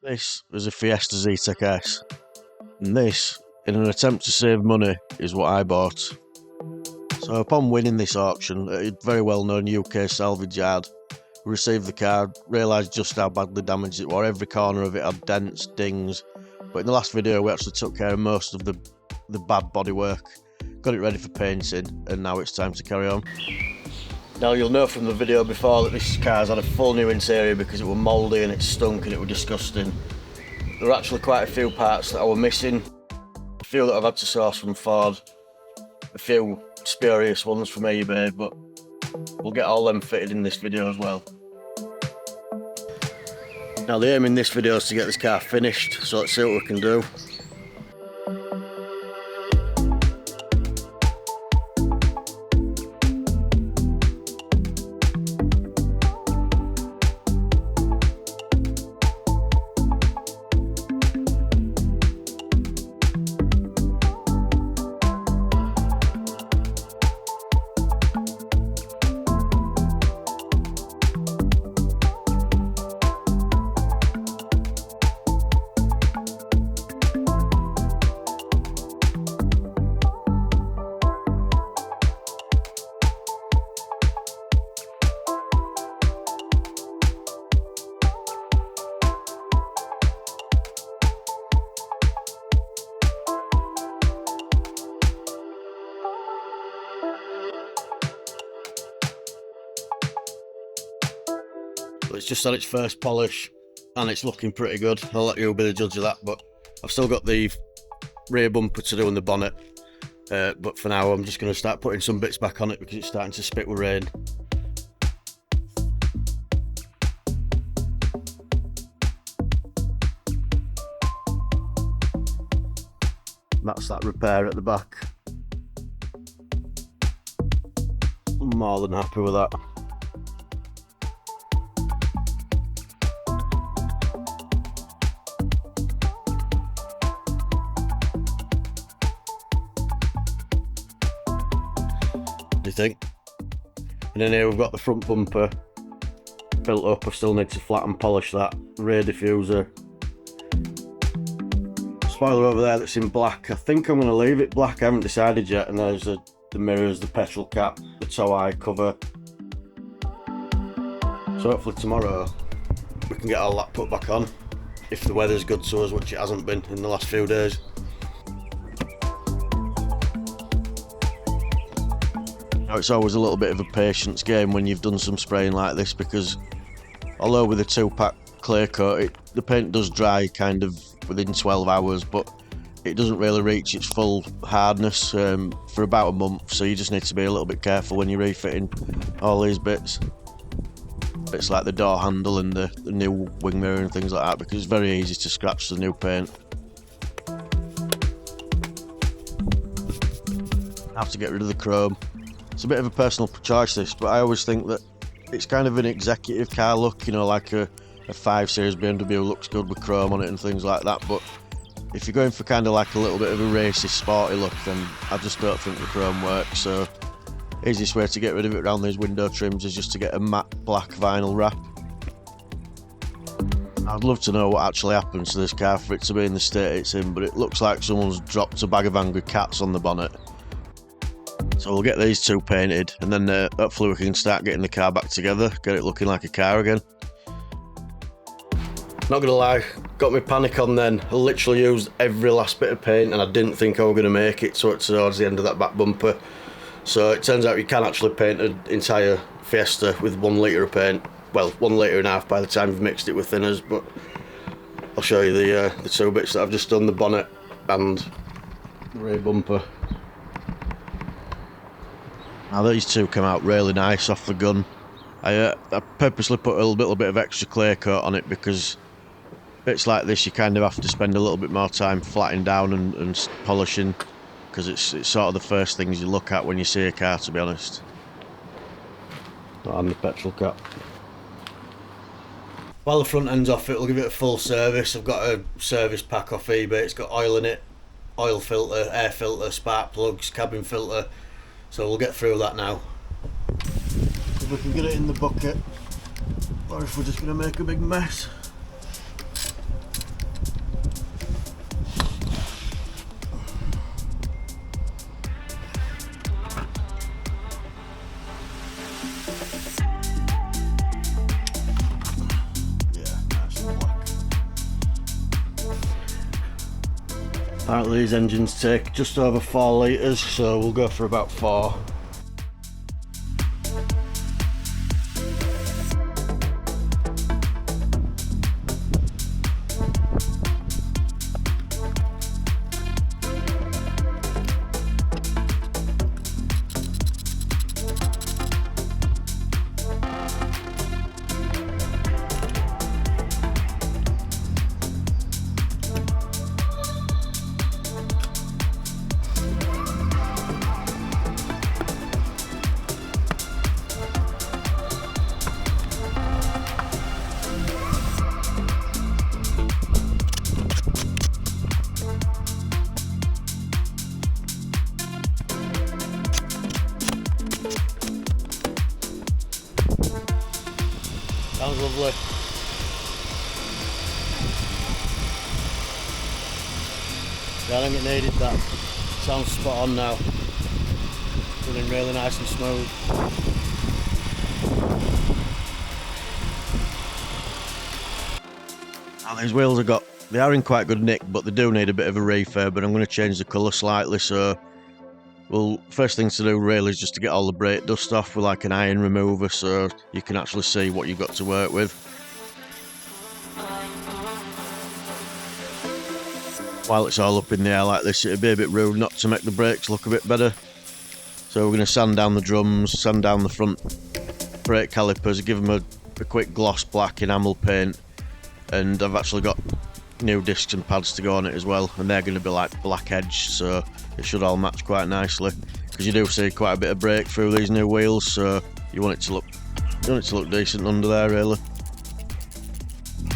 This is a Fiesta Zetec S, and this, in an attempt to save money, is what I bought. So upon winning this auction at a very well known UK salvage yard, we received the car, realised just how badly damaged it was. Every corner of it had dents, dings, but in the last video we actually took care of most of the bad bodywork, got it ready for painting, and now it's time to carry on. Now you'll know from the video before that this car's had a full new interior because it was mouldy and it stunk and it was disgusting. There were actually quite a few parts that I were missing, a few that I've had to source from Ford, a few spurious ones from eBay, but we'll get all them fitted in this video as well. Now the aim in this video is to get this car finished, so let's see what we can do. It's just had its first polish and it's looking pretty good. I'll let you be the judge of that, but I've still got the rear bumper to do in the bonnet, but for now I'm just going to start putting some bits back on it because it's starting to spit with rain. That's that repair at the back. I'm more than happy with that. You think? And then here we've got the front bumper built up. I still need to flat and polish that. Rear diffuser. Spoiler over there that's in black. I think I'm going to leave it black, I haven't decided yet. And there's the mirrors, the petrol cap, the tow eye cover. So hopefully tomorrow we can get all that put back on, if the weather's good to us, which it hasn't been in the last few days. Now it's always a little bit of a patience game when you've done some spraying like this, because although with a 2-pack clear coat the paint does dry kind of within 12 hours, but it doesn't really reach its full hardness for about a month, so you just need to be a little bit careful when you're refitting all these bits like the door handle and the new wing mirror and things like that, because it's very easy to scratch the new paint. I have to get rid of the chrome. It's a bit of a personal choice this, but I always think that it's kind of an executive car look, you know, like a 5 Series BMW looks good with chrome on it and things like that, but if you're going for kind of like a little bit of a racy, sporty look, then I just don't think the chrome works. So easiest way to get rid of it around these window trims is just to get a matte black vinyl wrap. I'd love to know what actually happens to this car for it to be in the state it's in, but it looks like someone's dropped a bag of angry cats on the bonnet. So we'll get these two painted, and then hopefully we can start getting the car back together, get it looking like a car again. Not gonna lie, got me panic on then. I literally used every last bit of paint and I didn't think I was gonna make it towards the end of that back bumper. So it turns out you can actually paint an entire Fiesta with 1 litre of paint. Well, 1.5 litres by the time you've mixed it with thinners, but I'll show you the two bits that I've just done, the bonnet and the rear bumper. Now these two come out really nice off the gun. I purposely put a little bit of extra clear coat on it because bits like this you kind of have to spend a little bit more time flattening down and polishing, because it's sort of the first things you look at when you see a car, to be honest. And the petrol cap. While the front end's off, it'll give it a full service. I've got a service pack off eBay. It's got oil in it, oil filter, air filter, spark plugs, cabin filter. So we'll get through that now. If we can get it in the bucket, or if we're just going to make a big mess. Apparently these engines take just over 4 litres, so we'll go for about 4. Sounds lovely. Yeah, I think it needed that. Sounds spot on now. Running really nice and smooth. Now these wheels they are in quite good nick, but they do need a bit of a refurb, and I'm going to change the colour slightly. So, well, first thing to do really is just to get all the brake dust off with like an iron remover, so you can actually see what you've got to work with. While it's all up in the air like this, it'd be a bit rude not to make the brakes look a bit better. So we're going to sand down the drums, sand down the front brake calipers, give them a quick gloss black enamel paint, and I've actually got new discs and pads to go on it as well, and they're going to be like black edged, so it should all match quite nicely, because you do see quite a bit of break through these new wheels, so you want it to look decent under there really.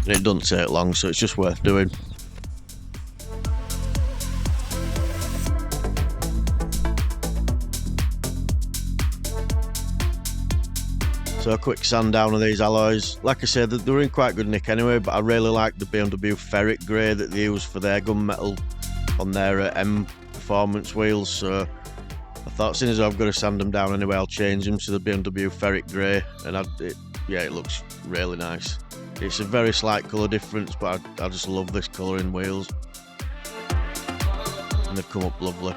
And it doesn't take long, so it's just worth doing. So a quick sand down of these alloys. Like I said, they're in quite good nick anyway, but I really like the BMW ferric grey that they use for their gunmetal on their M performance wheels. So I thought, seeing as I've got to sand them down anyway, I'll change them to the BMW ferric grey, and it looks really nice. It's a very slight colour difference, but I just love this colour in wheels, and they've come up lovely.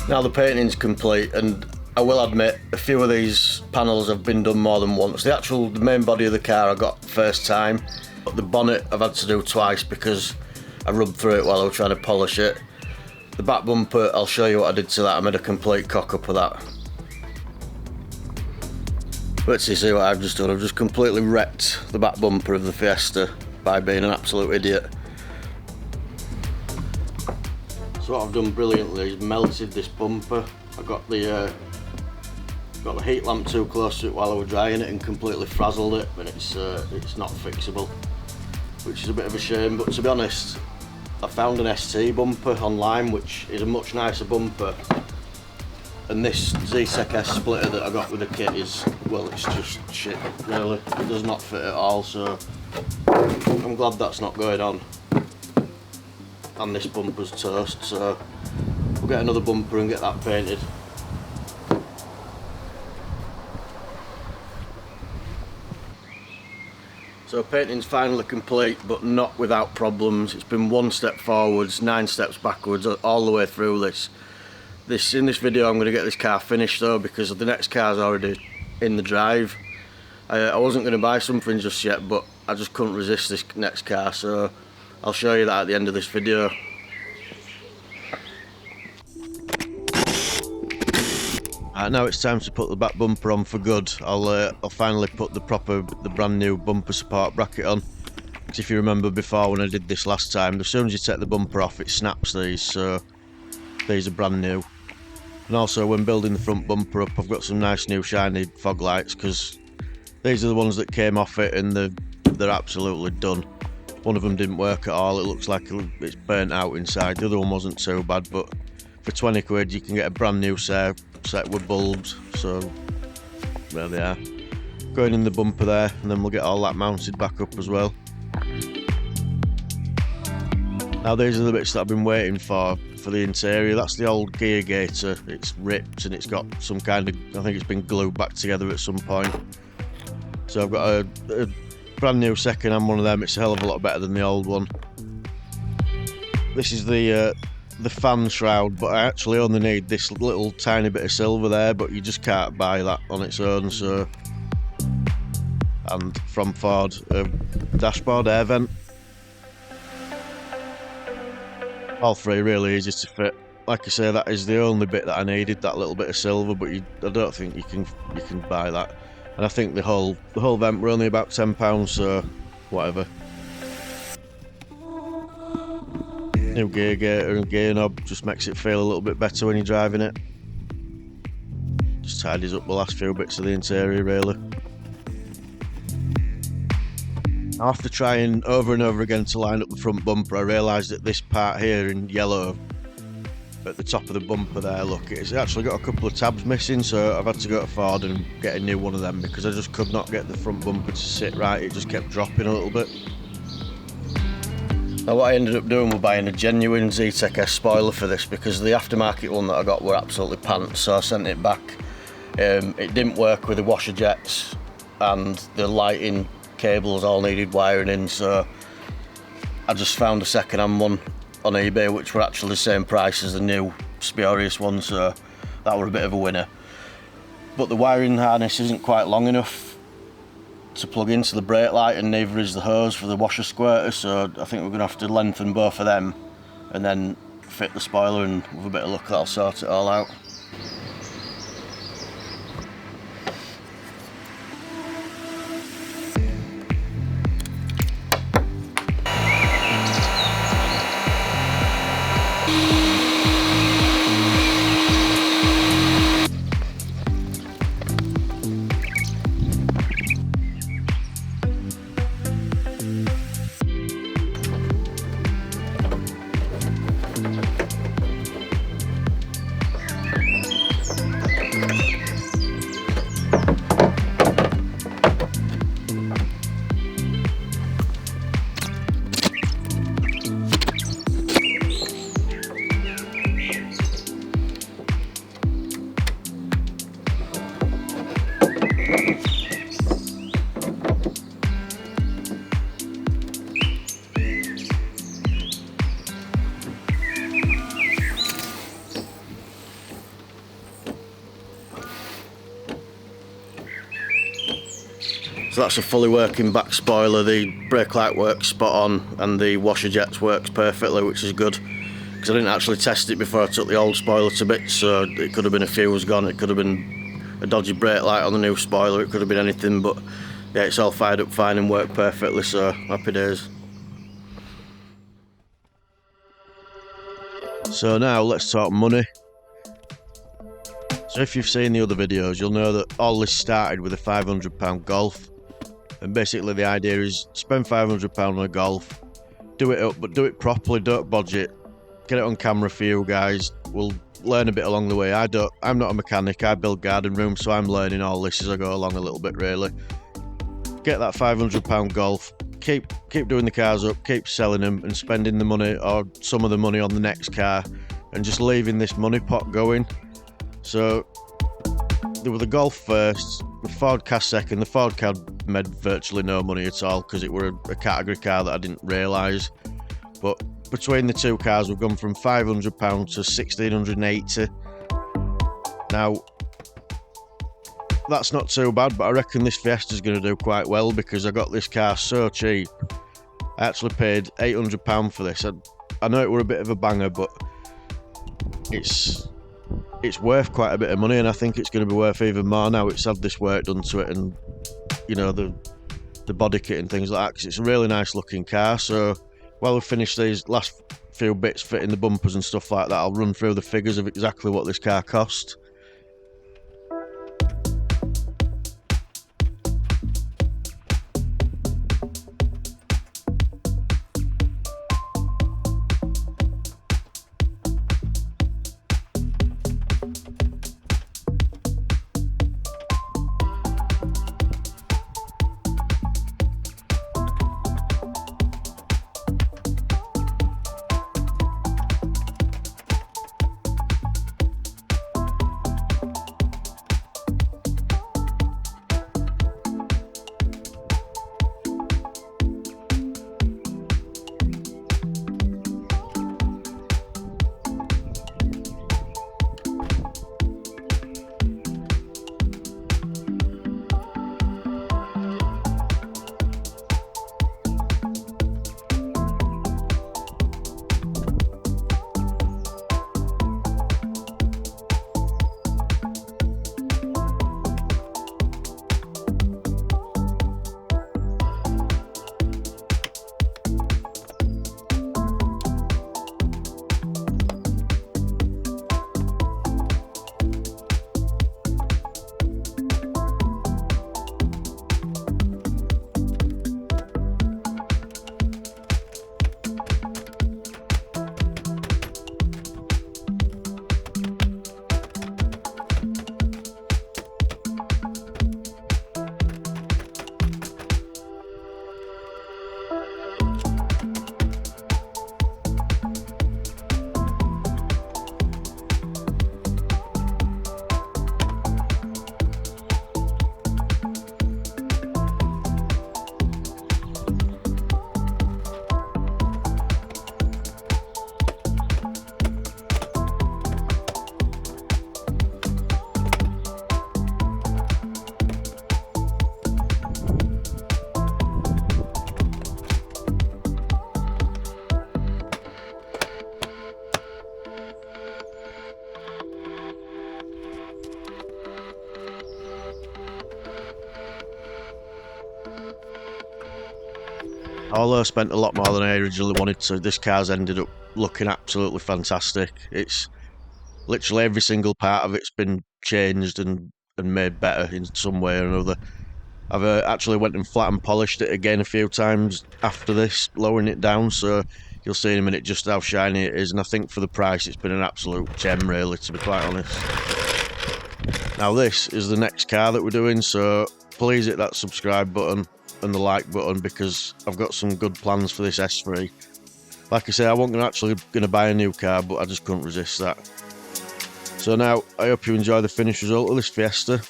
Now the painting's complete, and I will admit, a few of these panels have been done more than once. The main body of the car I got first time, but the bonnet I've had to do twice because I rubbed through it while I was trying to polish it. The back bumper, I'll show you what I did to that. I made a complete cock up of that. Let's see what I've just done. I've just completely wrecked the back bumper of the Fiesta by being an absolute idiot. So what I've done brilliantly is melted this bumper. I got the heat lamp too close to it while I was drying it and completely frazzled it, and it's not fixable, which is a bit of a shame. But to be honest, I found an ST bumper online which is a much nicer bumper, and this Zetec S splitter that I got with the kit is, well, it's just shit really. It does not fit at all, so I'm glad that's not going on. And this bumper's toast, so we'll get another bumper and get that painted. So painting's finally complete, but not without problems. It's been 1 step forwards, 9 steps backwards, all the way through this. In this video I'm going to get this car finished though, because the next car's already in the drive. I wasn't going to buy something just yet, but I just couldn't resist this next car, so I'll show you that at the end of this video. Now it's time to put the back bumper on for good. I'll finally put the brand new bumper support bracket on. Because if you remember before when I did this last time, as soon as you take the bumper off it snaps these, so these are brand new. And also when building the front bumper up, I've got some nice new shiny fog lights, because these are the ones that came off it and they're absolutely done. One of them didn't work at all, it looks like it's burnt out inside. The other one wasn't too bad, but for 20 quid you can get a brand new set with bulbs, so there they are. Going in the bumper there, and then we'll get all that mounted back up as well. Now these are the bits that I've been waiting for the interior. That's the old gear gator. It's ripped and it's got some kind of, I think it's been glued back together at some point. So I've got a brand new second hand one of them. It's a hell of a lot better than the old one. this is the fan shroud, but I actually only need this little tiny bit of silver there, but you just can't buy that on its own. So, and from Ford, dashboard air vent. All three really easy to fit. Like I say, that is the only bit that I needed, that little bit of silver, but I don't think you can buy that. And I think the whole vent were only about £10, so whatever. New gear gator and gear knob just makes it feel a little bit better when you're driving it. Just tidies up the last few bits of the interior really. After trying over and over again to line up the front bumper, I realised that this part here in yellow at the top of the bumper there, look, it's actually got a couple of tabs missing, so I've had to go to Ford and get a new one of them because I just could not get the front bumper to sit right. It just kept dropping a little bit. Now what I ended up doing was buying a genuine Zetec S spoiler for this because the aftermarket one that I got were absolutely pants, so I sent it back. It didn't work with the washer jets and the lighting cables all needed wiring in, so I just found a second-hand one on eBay which were actually the same price as the new spurious one, so that were a bit of a winner. But the wiring harness isn't quite long enough to plug into the brake light, and neither is the hose for the washer squirter, so I think we're going to have to lengthen both of them and then fit the spoiler, and with a bit of luck that'll sort it all out. So that's a fully working back spoiler. The brake light works spot on and the washer jets works perfectly, which is good because I didn't actually test it before I took the old spoiler to bits, so it could have been a fuse gone, it could have been a dodgy brake light on the new spoiler, it could have been anything, but yeah, it's all fired up fine and worked perfectly, so happy days. So now let's talk money. So if you've seen the other videos, you'll know that all this started with a £500 Golf. And basically the idea is spend £500 on a Golf, do it up, but do it properly, don't bodge it. Get it on camera for you guys. We'll learn a bit along the way. I'm not a mechanic, I build garden rooms, so I'm learning all this as I go along a little bit really. Get that £500 Golf, keep doing the cars up, keep selling them and spending the money or some of the money on the next car and just leaving this money pot going. So there were the Golf first, the Ford Ka second. The Ford Ka made virtually no money at all because it were a category car that I didn't realise. But between the two cars we've gone from £500 to £1,680. Now that's not too bad, but I reckon this Fiesta's going to do quite well because I got this car so cheap. I actually paid £800 for this. I know it were a bit of a banger, but it's worth quite a bit of money, and I think it's going to be worth even more now it's had this work done to it, and you know, the Bodykit and things like that, because it's a really nice looking car. So while we finish these last few bits fitting the bumpers and stuff like that, I'll run through the figures of exactly what this car cost. Although I spent a lot more than I originally wanted to, this car's ended up looking absolutely fantastic. It's literally every single part of it's been changed and made better in some way or another. I've actually went and flat and polished it again a few times after this, lowering it down, so you'll see in a minute just how shiny it is, and I think for the price it's been an absolute gem really, to be quite honest. Now this is the next car that we're doing, so please hit that subscribe button and the like button because I've got some good plans for this S3. Like I say, I wasn't actually going to buy a new car, but I just couldn't resist that. So now, I hope you enjoy the finished result of this Fiesta.